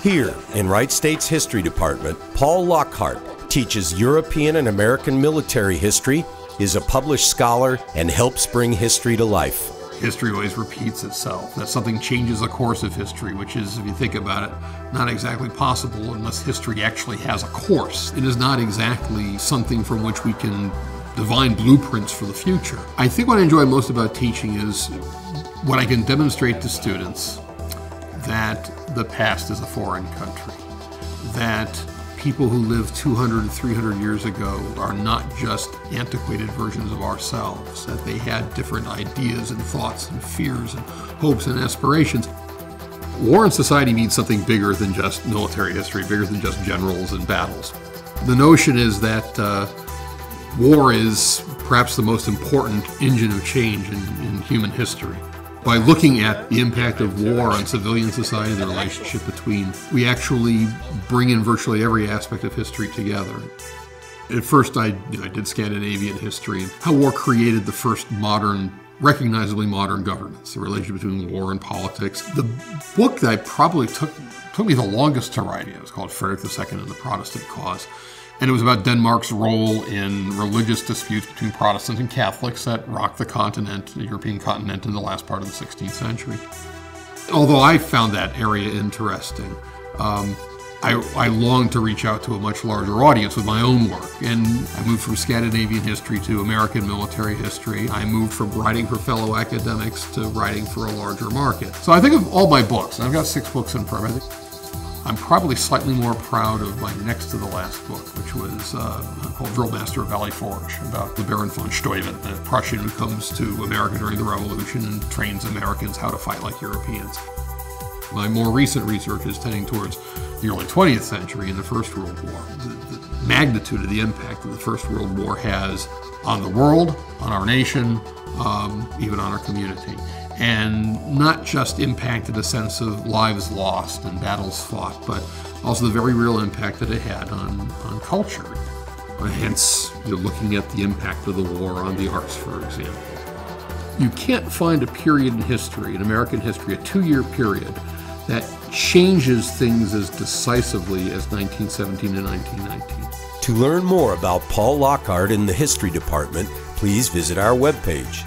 Here in Wright State's History Department, Paul Lockhart teaches European and American military history, is a published scholar, and helps bring history to life. History always repeats itself. That something changes the course of history, which is, if you think about it, not exactly possible unless history actually has a course. It is not exactly something from which we can divine blueprints for the future. I think what I enjoy most about teaching is when I can demonstrate to students that the past is a foreign country, that people who lived 200 and 300 years ago are not just antiquated versions of ourselves, that they had different ideas and thoughts and fears and hopes and aspirations. War in society means something bigger than just military history, bigger than just generals and battles. The notion is that war is perhaps the most important engine of change in human history. By looking at the impact of war on civilian society, the relationship between, we actually bring in virtually every aspect of history together. At first, I did Scandinavian history, and how war created the first modern, recognizably modern governments, the relationship between war and politics. The book that probably took me the longest to write, it was called Frederick II and the Protestant Cause. And it was about Denmark's role in religious disputes between Protestants and Catholics that rocked the continent, the European continent, in the last part of the 16th century. Although I found that area interesting, I longed to reach out to a much larger audience with my own work. And I moved from Scandinavian history to American military history. I moved from writing for fellow academics to writing for a larger market. So I think of all my books, and I've got 6 books in print. I'm probably slightly more proud of my next to the last book, which was called Drill Master of Valley Forge, about the Baron von Steuben, a Prussian who comes to America during the Revolution and trains Americans how to fight like Europeans. My more recent research is tending towards the early 20th century and the First World War. The magnitude of the impact that the First World War has on the world, on our nation, even on our community. And not just impact in the sense of lives lost and battles fought, but also the very real impact that it had on culture. Hence, you're looking at the impact of the war on the arts, for example. You can't find a period in history, in American history, a 2-year period, that changes things as decisively as 1917 and 1919. To learn more about Paul Lockhart in the History Department, please visit our webpage.